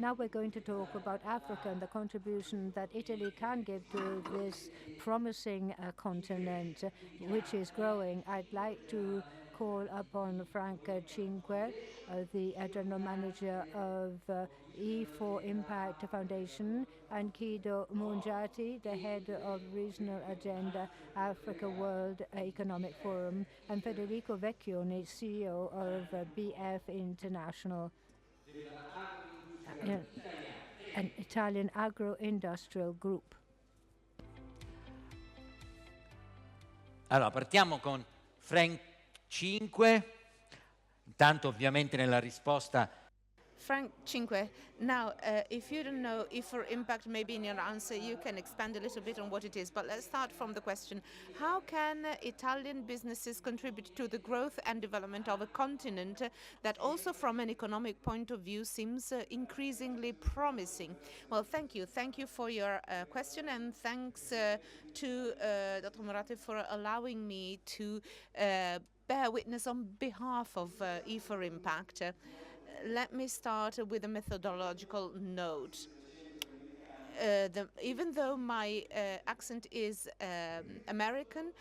Now we're going to talk about Africa and the contribution that Italy can give to this promising continent, which is growing. I'd like to call upon Frank Cinque, the general manager of E4 Impact Foundation, and Chido Munyati, the head of Regional Agenda Africa World Economic Forum, and Federico Vecchioni, CEO of BF International, uh, an Italian agro-industrial group. Allora, partiamo con Frank Cinque. Intanto, ovviamente, nella risposta Frank Cinque, now, if you don't know if for impact, maybe in your answer you can expand a little bit on what it is. But let's start from the question: how can Italian businesses contribute to the growth and development of a continent that, also from an economic point of view, seems increasingly promising? Well, thank you. Thank you for your question, and thanks to Dr. Moratti for allowing me to bear witness on behalf of E4 Impact. Let me start with a methodological note. Even though my accent is American,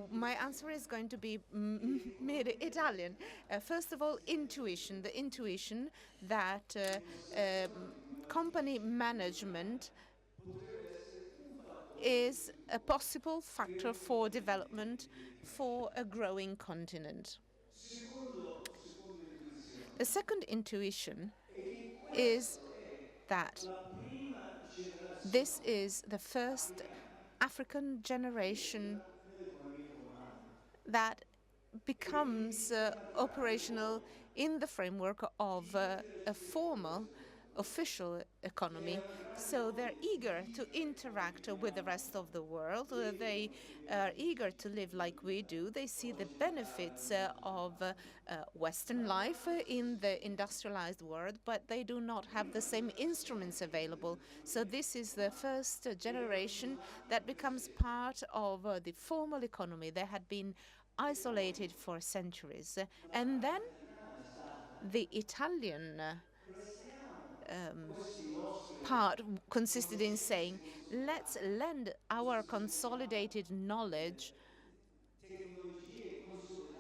my answer is going to be merely Italian. First of all, intuition. The intuition that company management is a possible factor for development for a growing continent. The second intuition is that this is the first African generation that becomes operational in the framework of a formal official economy. So they're eager to interact with the rest of the world. They are eager to live like we do. They see the benefits of Western life in the industrialized world, but they do not have the same instruments available. So this is the first generation that becomes part of the formal economy. They had been isolated for centuries. And then the Italian part consisted in saying, let's lend our consolidated knowledge,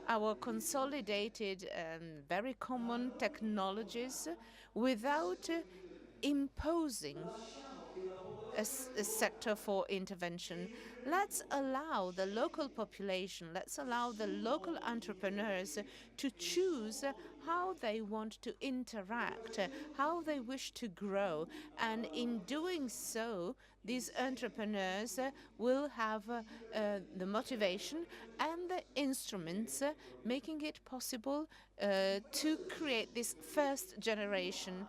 our consolidated very common technologies, without imposing a sector for intervention. Let's allow the local population, let's allow the local entrepreneurs to choose how they want to interact, how they wish to grow. And in doing so, these entrepreneurs will have the motivation and the instruments making it possible to create this first generation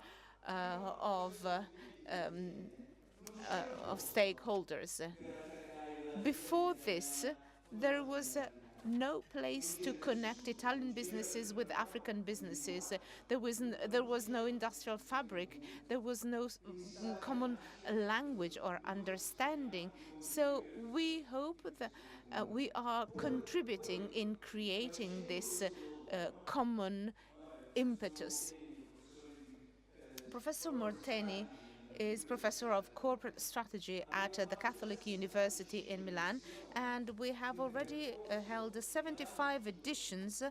of stakeholders. Before this, there was no place to connect Italian businesses with African businesses. There was no industrial fabric. There was no common language or understanding. So we hope that we are contributing in creating this common impetus. Professor Morteni is professor of corporate strategy at the Catholic University in Milan, and we have already held 75 editions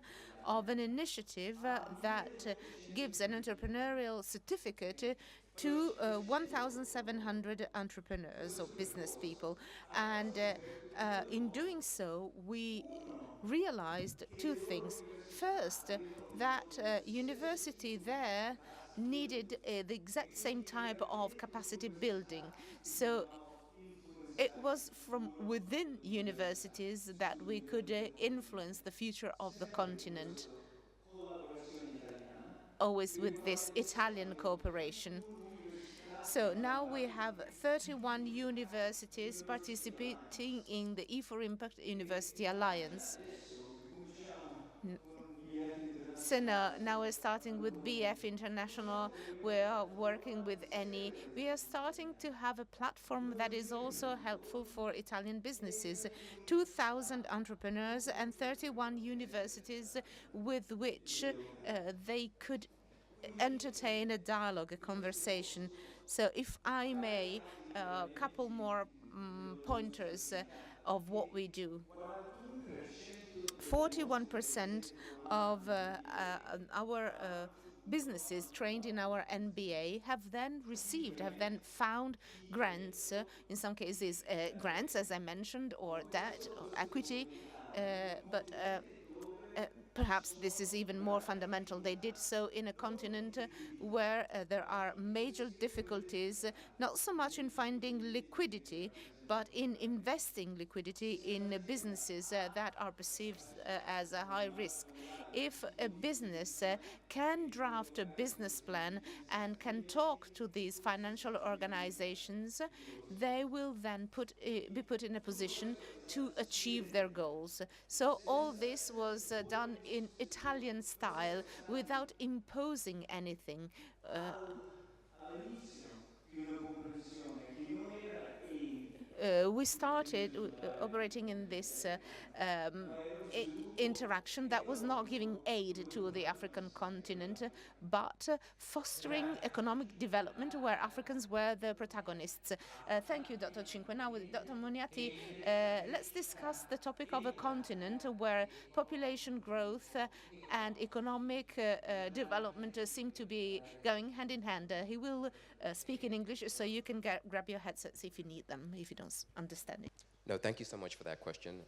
of an initiative that gives an entrepreneurial certificate to 1,700 entrepreneurs or business people. And in doing so, we realized two things. First, that university there needed the exact same type of capacity building. So it was from within universities that we could influence the future of the continent, always with this Italian cooperation. So now we have 31 universities participating in the E4 Impact University Alliance. So now we're starting with BF International, we're working with ENI. We are starting to have a platform that is also helpful for Italian businesses. 2,000 entrepreneurs and 31 universities with which they could entertain a dialogue, a conversation. So if I may, a couple more pointers of what we do. 41% of our businesses trained in our NBA have then found grants, in some cases grants, as I mentioned, or debt, or equity, but perhaps this is even more fundamental. They did so in a continent where there are major difficulties, not so much in finding liquidity, but in investing liquidity in businesses that are perceived as a high risk. If a business can draft a business plan and can talk to these financial organizations, they will then be put in a position to achieve their goals. So all this was done in Italian style without imposing anything. We started operating in this interaction that was not giving aid to the African continent, but fostering economic development where Africans were the protagonists. Thank you, Dr. Cinque. Now, with Dr. Munyati, let's discuss the topic of a continent where population growth and economic development seem to be going hand in hand. He will speak in English, so you can grab your headsets if you need them, if you don't understand it. No, thank you so much for that question,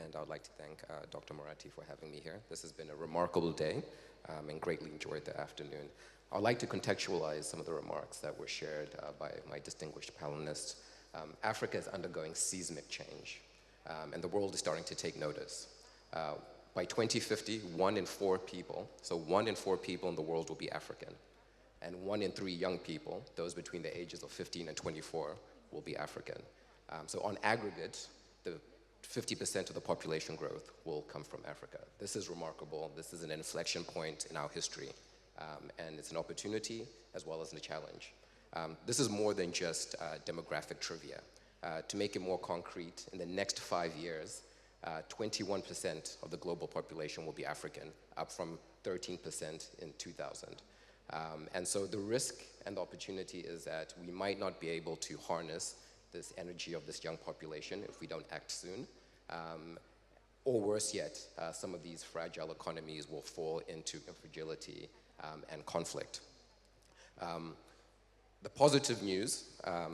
and I would like to thank Dr. Moratti for having me here. This has been a remarkable day, and greatly enjoyed the afternoon. I'd like to contextualize some of the remarks that were shared by my distinguished panelists. Africa is undergoing seismic change, and the world is starting to take notice. By 2050, 1 in 4 people, so 1 in 4 people in the world will be African, and 1 in 3 young people, those between the ages of 15 and 24, will be African. So on aggregate, the 50% of the population growth will come from Africa. This is remarkable. This is an inflection point in our history, and it's an opportunity as well as a challenge. This is more than just demographic trivia. To make it more concrete, in the next 5 years, 21% of the global population will be African, up from 13% in 2000. And so the risk and the opportunity is that we might not be able to harness this energy of this young population if we don't act soon. Or worse yet, some of these fragile economies will fall into fragility and conflict. The positive news,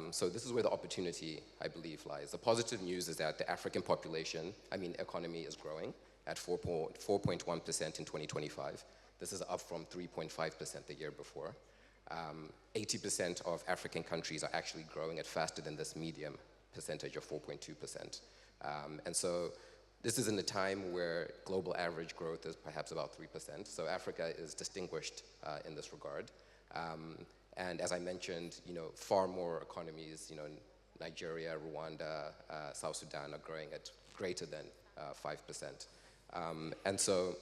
so this is where the opportunity, I believe, lies. The positive news is that the African economy is growing at 4.1% in 2025. This is up from 3.5% the year before. 80% of African countries are actually growing at faster than this medium percentage of 4.2%. And so this is in a time where global average growth is perhaps about 3%. So Africa is distinguished in this regard. And as I mentioned, far more economies, Nigeria, Rwanda, South Sudan are growing at greater than 5%. And so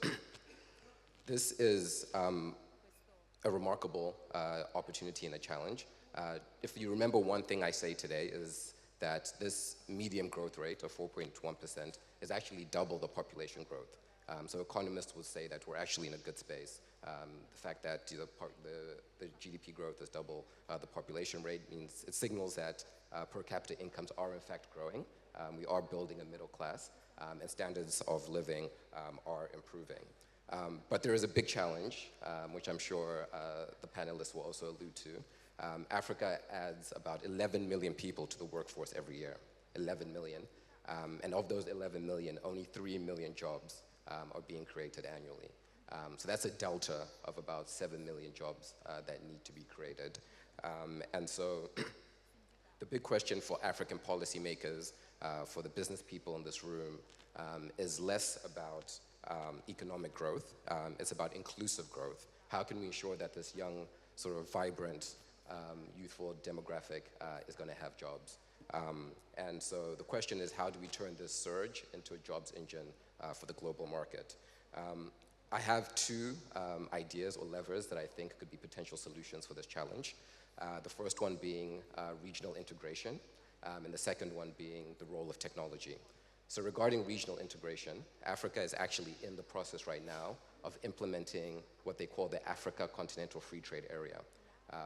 this is a remarkable opportunity and a challenge. If you remember, one thing I say today is that this medium growth rate of 4.1% is actually double the population growth. So economists would say that we're actually in a good space. The fact that the GDP growth is double the population rate means it signals that per capita incomes are in fact growing. We are building a middle class, and standards of living are improving. But there is a big challenge, which I'm sure the panelists will also allude to. Africa adds about 11 million people to the workforce every year, 11 million. And of those 11 million, only 3 million jobs are being created annually. So that's a delta of about 7 million jobs that need to be created. And so the big question for African policymakers, for the business people in this room, is less about economic growth. It's about inclusive growth. How can we ensure that this young, sort of vibrant, youthful demographic is going to have jobs? And so the question is, how do we turn this surge into a jobs engine for the global market? I have 2 ideas or levers that I think could be potential solutions for this challenge. The first one being regional integration, and the second one being the role of technology. So regarding regional integration, Africa is actually in the process right now of implementing what they call the Africa Continental Free Trade Area.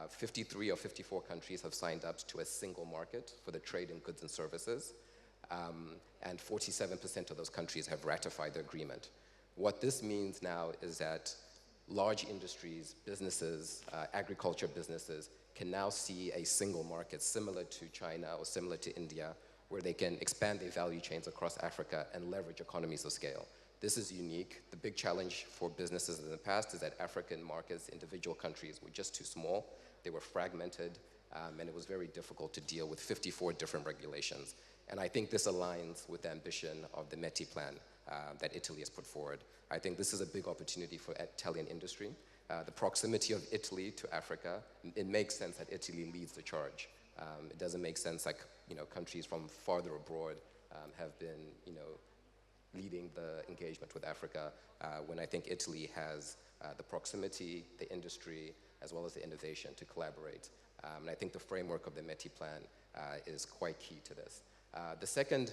53 or 54 countries have signed up to a single market for the trade in goods and services, and 47% of those countries have ratified the agreement. What this means now is that large industries, businesses, agriculture businesses can now see a single market similar to China or similar to India, where they can expand their value chains across Africa and leverage economies of scale. This is unique. The big challenge for businesses in the past is that African markets, individual countries, were just too small. They were fragmented, and it was very difficult to deal with 54 different regulations. And I think this aligns with the ambition of the METI plan that Italy has put forward. I think this is a big opportunity for Italian industry. The proximity of Italy to Africa, it makes sense that Italy leads the charge. It doesn't make sense like countries from farther abroad have been leading the engagement with Africa, when I think Italy has the proximity, the industry, as well as the innovation to collaborate. And I think the framework of the METI plan is quite key to this. The second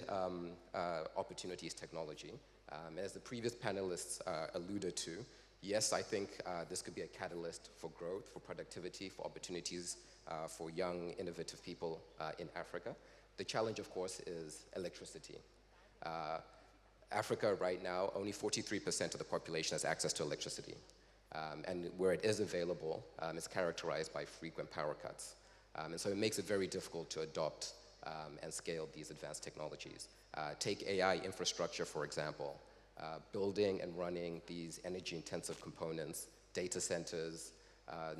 opportunity is technology. As the previous panelists alluded to, yes, I think this could be a catalyst for growth, for productivity, for opportunities for young, innovative people in Africa. The challenge, of course, is electricity. Africa right now, only 43% of the population has access to electricity. And where it is available, it's characterized by frequent power cuts. And so it makes it very difficult to adopt and scale these advanced technologies. Take AI infrastructure, for example. Building and running these energy-intensive components, data centers,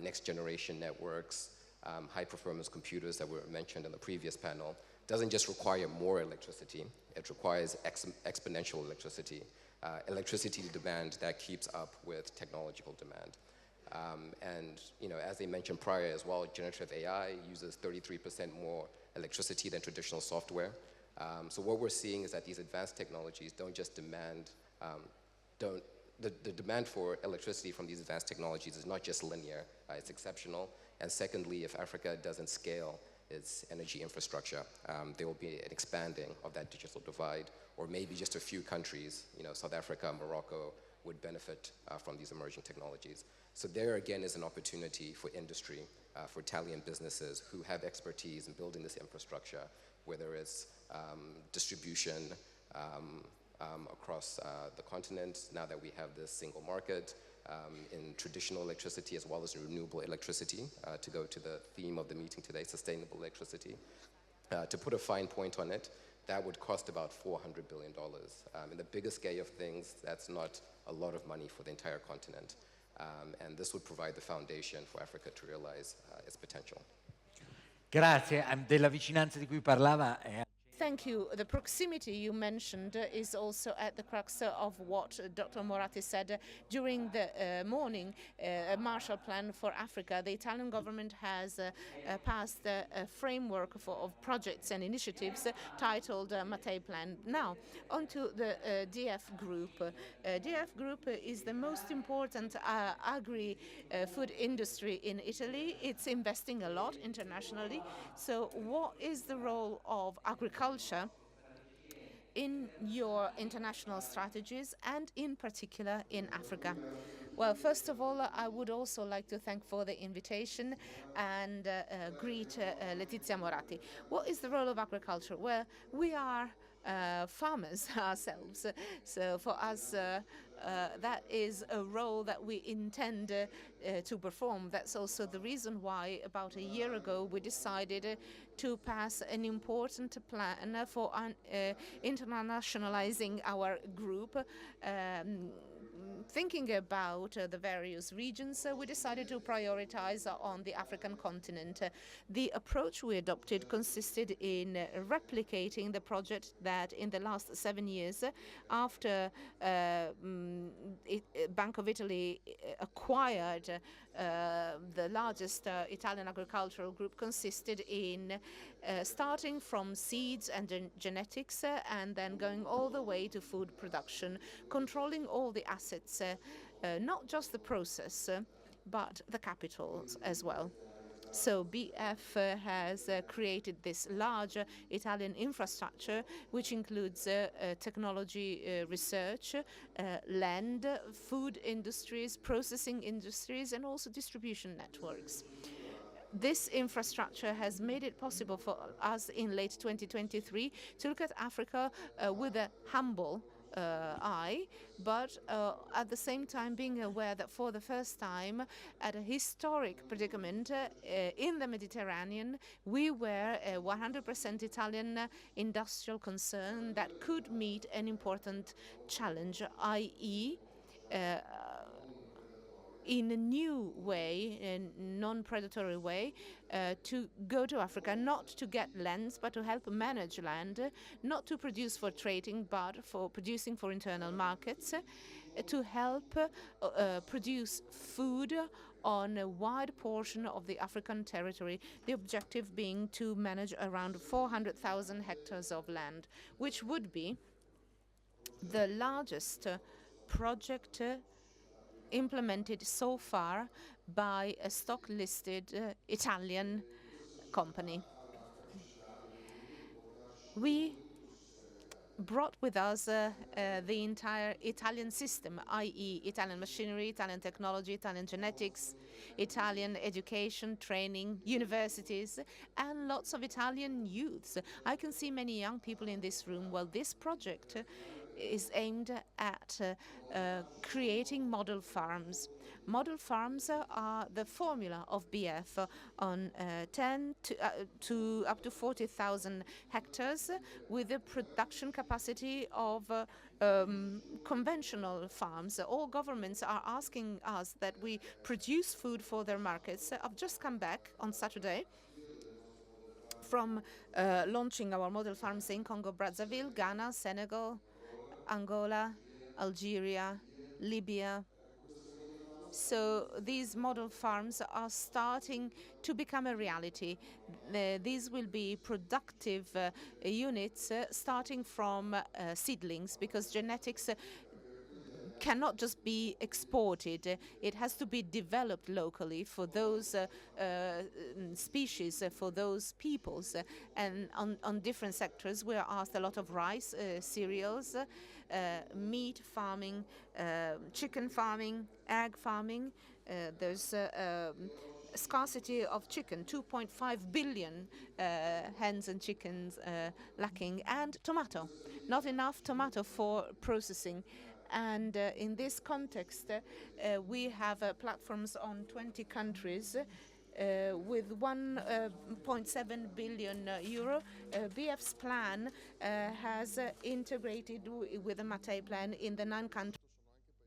next-generation networks, high-performance computers that were mentioned in the previous panel, doesn't just require more electricity, it requires exponential electricity. Electricity demand that keeps up with technological demand. And as they mentioned prior as well, generative AI uses 33% more electricity than traditional software. So what we're seeing is that these advanced technologies don't just demand, the demand for electricity from these advanced technologies is not just linear, it's exceptional. And secondly, if Africa doesn't scale its energy infrastructure, there will be an expanding of that digital divide, or maybe just a few countries, South Africa, Morocco, would benefit from these emerging technologies. So there again is an opportunity for industry, for Italian businesses who have expertise in building this infrastructure, whether it's distribution across the continent, now that we have this single market, in traditional electricity as well as renewable electricity, to go to the theme of the meeting today, sustainable electricity. To put a fine point on it, that would cost about $400 billion. In the bigger scale of things, that's not a lot of money for the entire continent. And this would provide the foundation for Africa to realize its potential. Grazie. Della vicinanza di cui parlava Thank you. The proximity you mentioned is also at the crux of what Dr. Moratti said during the morning. A Marshall Plan for Africa. The Italian government has passed a framework of projects and initiatives titled Mattei Plan. Now, onto the DF Group. DF Group is the most important agri-food industry in Italy. It's investing a lot internationally. So what is the role of agriculture in your international strategies and in particular in Africa? Well, first of all, I would also like to thank for the invitation and greet Letizia Moratti. What is the role of agriculture? Well, we are farmers ourselves, so for us that is a role that we intend to perform. That's also the reason why about a year ago we decided to pass an important plan for internationalizing our group. Thinking about the various regions, we decided to prioritize on the African continent. The approach we adopted consisted in replicating the project that in the last 7 years, after Bank of Italy acquired the largest Italian agricultural group, consisted in starting from seeds and genetics and then going all the way to food production, controlling all the assets, not just the process, but the capitals as well. So BF has created this large Italian infrastructure, which includes technology research, land, food industries, processing industries, and also distribution networks. This infrastructure has made it possible for us in late 2023 to look at Africa with a humble eye, but at the same time being aware that for the first time, at a historic predicament in the Mediterranean, we were a 100% Italian industrial concern that could meet an important challenge, i.e., in a new way, a non-predatory way, to go to Africa, not to get lands, but to help manage land, not to produce for trading, but for producing for internal markets, to help produce food on a wide portion of the African territory, the objective being to manage around 400,000 hectares of land, which would be the largest project implemented so far by a stock-listed Italian company. We brought with us the entire Italian system, i.e. Italian machinery, Italian technology, Italian genetics, Italian education, training, universities, and lots of Italian youths. I can see many young people in this room. Well, this project is aimed at creating model farms. Model farms are the formula of BF on 10 to up to 40,000 hectares with a production capacity of conventional farms. All governments are asking us that we produce food for their markets. I've just come back on Saturday from launching our model farms in Congo, Brazzaville, Ghana, Senegal, Angola, Algeria, Libya. So these model farms are starting to become a reality. These will be productive units starting from seedlings, because genetics cannot just be exported. It has to be developed locally for those species, for those peoples. And on different sectors, we are asked a lot of rice, cereals, meat farming, chicken farming, egg farming. There's scarcity of chicken, 2.5 billion hens and chickens lacking, and tomato. Not enough tomato for processing. And in this context, we have platforms on 20 countries with 1.7 billion euro. BF's plan has integrated with the Mattei plan in the 9 countries.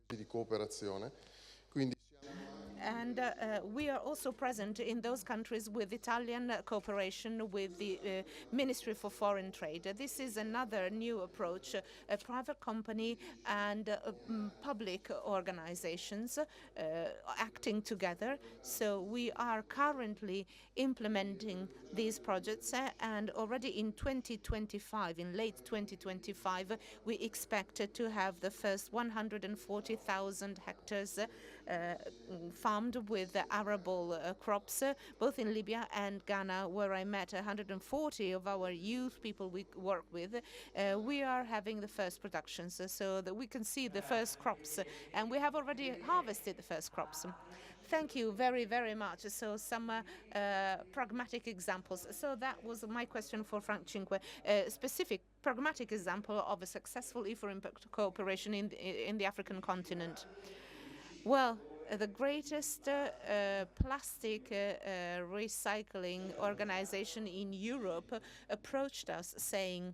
Di cooperazione. And we are also present in those countries with Italian cooperation with the Ministry for Foreign Trade. This is another new approach, a private company and public organizations acting together. So we are currently implementing these projects, and already in 2025, in late 2025, we expect to have the first 140,000 hectares farmed with arable crops, both in Libya and Ghana, where I met 140 of our youth people we work with. We are having the first productions so that we can see the first crops, and we have already harvested the first crops. Thank you very, very much. So some pragmatic examples. So that was my question for Frank Cinque. Specific pragmatic example of a successful E4Impact cooperation in the African continent. Well, the greatest plastic recycling organization in Europe approached us saying,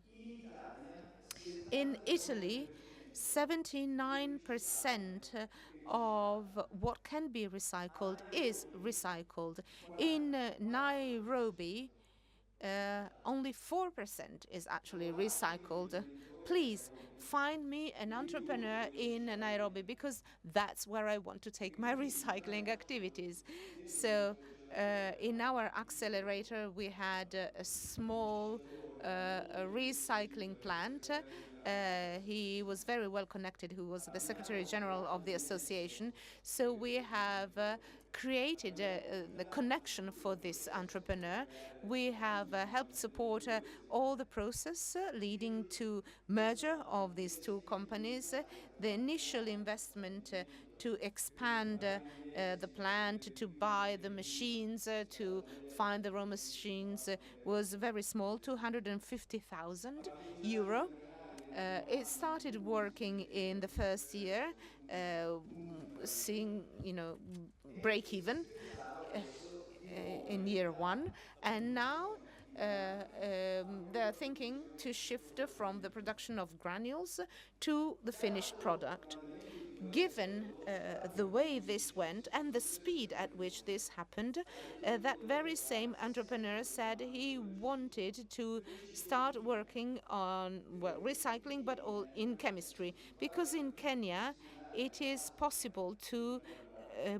in Italy, 79% of what can be recycled is recycled. In Nairobi, only 4% is actually recycled. Please find me an entrepreneur in Nairobi, because that's where I want to take my recycling activities. So in our accelerator, we had a small recycling plant. He was very well connected, who was the Secretary General of the association. So we have created the connection for this entrepreneur. We have helped support all the process leading to merger of these two companies. The initial investment to expand the plant, to buy the machines, to find the raw machines was very small, 250,000 euro. It started working in the first year, seeing, break even in year one, and now they're thinking to shift from the production of granules to the finished product. Given the way this went and the speed at which this happened, that very same entrepreneur said he wanted to start working on, well, recycling, but all in chemistry, because in Kenya it is possible to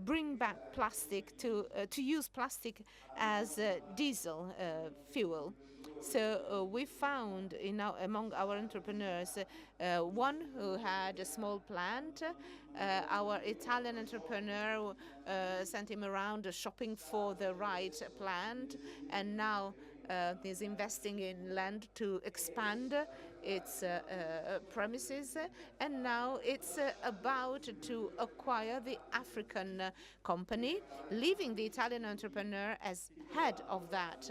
bring back plastic, to use plastic as diesel fuel. So we found among our entrepreneurs one who had a small plant. Our Italian entrepreneur sent him around shopping for the right plant, and now is investing in land to expand its premises, and now it's about to acquire the African company, leaving the Italian entrepreneur as head of that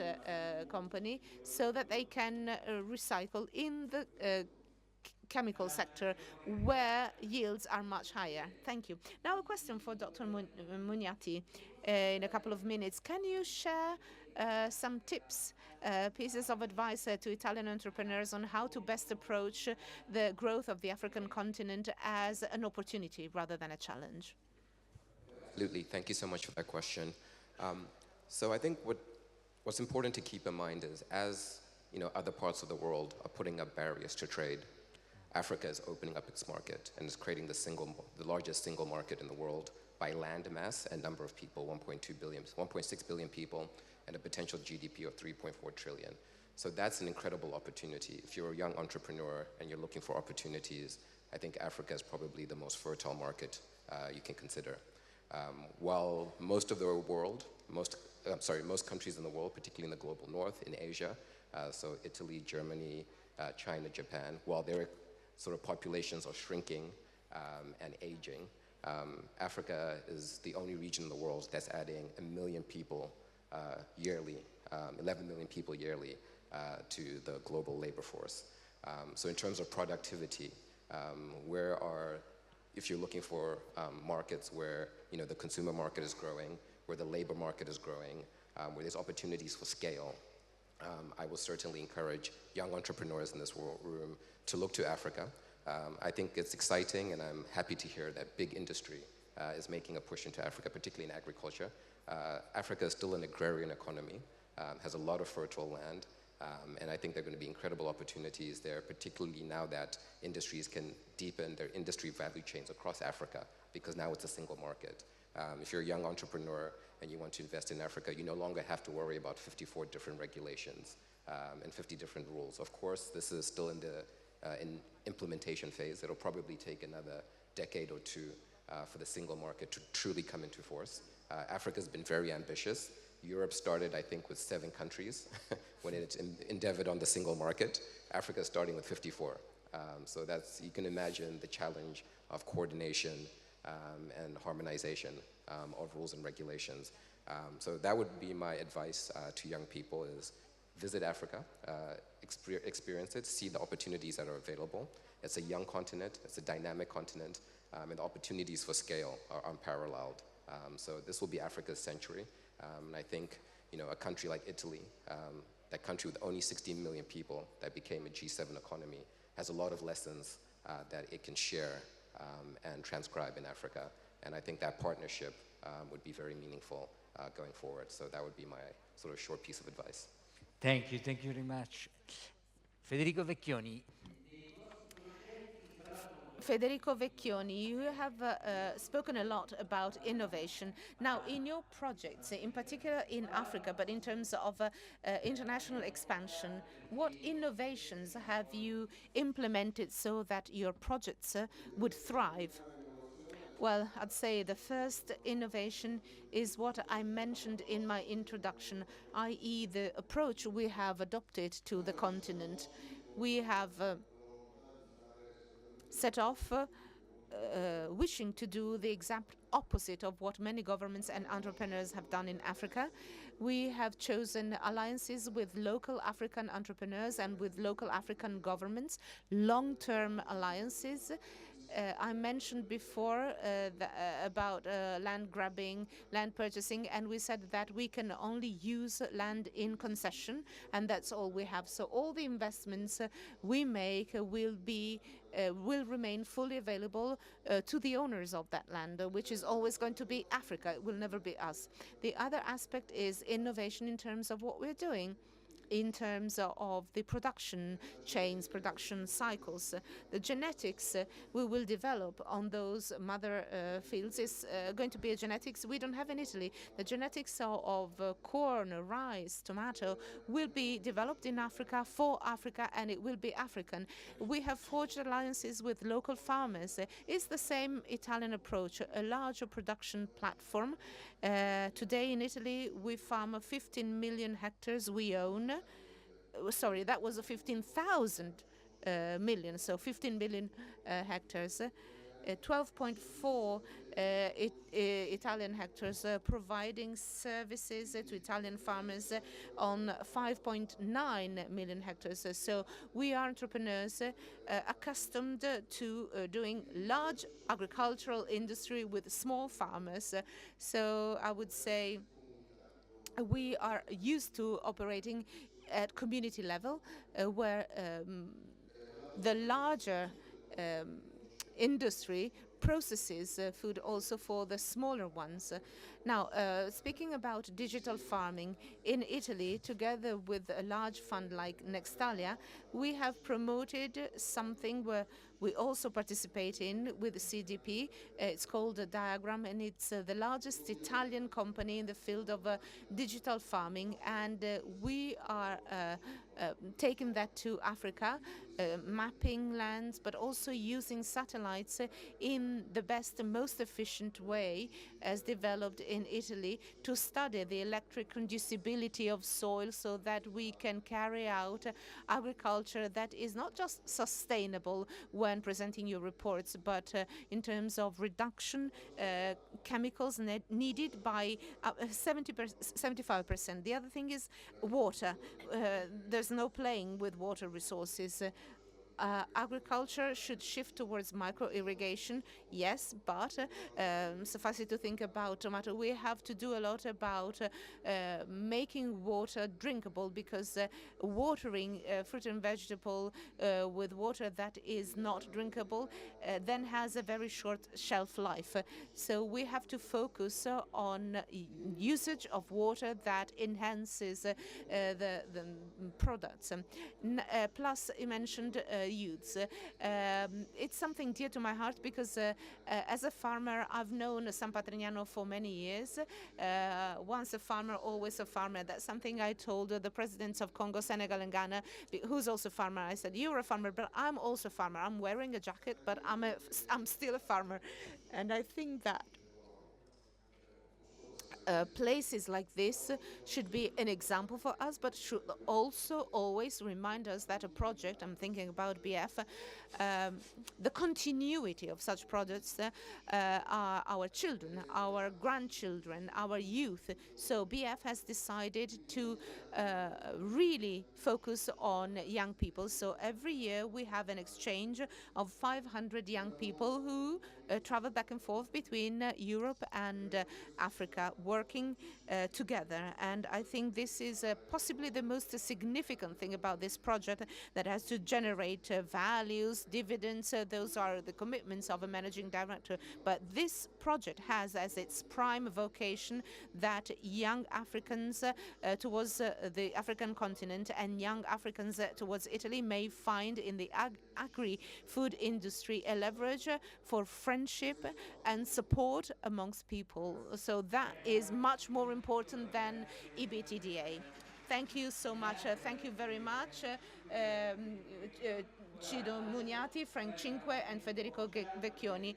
company, so that they can recycle in the chemical sector where yields are much higher. Thank you. Now a question for Dr. Munyati in a couple of minutes. Can you share some tips, pieces of advice to Italian entrepreneurs on how to best approach the growth of the African continent as an opportunity rather than a challenge? Absolutely. Thank you so much for that question. So I think what's important to keep in mind is, as other parts of the world are putting up barriers to trade, Africa is opening up its market and is creating the largest single market in the world by land mass and number of people, 1.6 billion people, and a potential GDP of 3.4 trillion. So that's an incredible opportunity. If you're a young entrepreneur and you're looking for opportunities, I think Africa is probably the most fertile market you can consider. While most countries in the world, particularly in the global north, in Asia, so Italy, Germany, China, Japan, while their sort of populations are shrinking and aging, Africa is the only region in the world that's adding 1 million people yearly, 11 million people yearly to the global labor force. So in terms of productivity, if you're looking for markets where the consumer market is growing, where the labor market is growing, where there's opportunities for scale, I will certainly encourage young entrepreneurs in this room to look to Africa. I think it's exciting, and I'm happy to hear that big industry is making a push into Africa, particularly in agriculture. Africa is still an agrarian economy, has a lot of fertile land, and I think there are going to be incredible opportunities there, particularly now that industries can deepen their industry value chains across Africa, because now it's a single market. If you're a young entrepreneur and you want to invest in Africa, you no longer have to worry about 54 different regulations and 50 different rules. Of course, this is still in the implementation phase. It'll probably take another decade or two for the single market to truly come into force. Africa's been very ambitious. Europe started, I think, with 7 countries when it endeavored on the single market. Africa's starting with 54. So you can imagine the challenge of coordination and harmonization of rules and regulations. So that would be my advice to young people: is visit Africa, experience it, see the opportunities that are available. It's a young continent, it's a dynamic continent, and the opportunities for scale are unparalleled. So this will be Africa's century. And I think a country like Italy, that country with only 16 million people that became a G7 economy, has a lot of lessons that it can share and transcribe in Africa. And I think that partnership would be very meaningful going forward. So that would be my sort of short piece of advice. Thank you very much. Federico Vecchioni. Federico Vecchioni, you have spoken a lot about innovation. Now, in your projects, in particular in Africa, but in terms of international expansion, what innovations have you implemented so that your projects would thrive? Well, I'd say the first innovation is what I mentioned in my introduction, i.e. the approach we have adopted to the continent. We have set off wishing to do the exact opposite of what many governments and entrepreneurs have done in Africa. We have chosen alliances with local African entrepreneurs and with local African governments, long-term alliances. I mentioned before about land grabbing, land purchasing, and we said that we can only use land in concession, and that's all we have. So all the investments we make will remain fully available to the owners of that land, which is always going to be Africa. It will never be us. The other aspect is innovation in terms of what we're doing, in terms of the production chains, production cycles. The genetics we will develop on those mother fields is going to be a genetics we don't have in Italy. The genetics of corn, rice, tomato will be developed in Africa for Africa, and it will be African. We have forged alliances with local farmers. It's the same Italian approach, a larger production platform. Today in Italy, we farm 15 million hectares we own. Sorry, that was a 15,000 million, so 15 million hectares. 12.4 Italian hectares providing services to Italian farmers on 5.9 million hectares. So we are entrepreneurs accustomed to doing large agricultural industry with small farmers. So I would say we are used to operating at community level, where the larger industry processes food also for the smaller ones. Now, speaking about digital farming, in Italy, together with a large fund like Nextalia, we have promoted something where we also participate in with the CDP. It's called a Diagram, and it's the largest Italian company in the field of digital farming, and we are taking that to Africa, mapping lands, but also using satellites in the best and most efficient way, as developed in Italy, to study the electric conducibility of soil so that we can carry out agriculture that is not just sustainable when presenting your reports, but in terms of reduction, chemicals needed by 75%. The other thing is water. There's no playing with water resources. Agriculture should shift towards micro irrigation, yes, but suffice it to think about tomato. We have to do a lot about making water drinkable, because watering fruit and vegetable with water that is not drinkable then has a very short shelf life. So we have to focus on usage of water that enhances the products. Plus, you mentioned youths. It's something dear to my heart, because as a farmer, I've known San Patrignano for many years. Once a farmer, always a farmer. That's something I told the presidents of Congo, Senegal, and Ghana, who's also a farmer. I said, you're a farmer, but I'm also a farmer. I'm wearing a jacket, but I'm still a farmer. And I think that places like this should be an example for us, but should also always remind us that a project, I'm thinking about BF, the continuity of such projects are our children, our grandchildren, our youth. So BF has decided to really focus on young people. So every year we have an exchange of 500 young people who travel back and forth between Europe and Africa, working together. And I think this is possibly the most significant thing about this project, that has to generate values, dividends. Those are the commitments of a managing director. But this project has as its prime vocation that young Africans towards the African continent and young Africans towards Italy may find in the agri-food industry a leverage for friendship and support amongst people. So that is much more important than EBITDA. Thank you so much. Thank you very much, Chido Munyati, Frank Cinque, and Federico Vecchioni.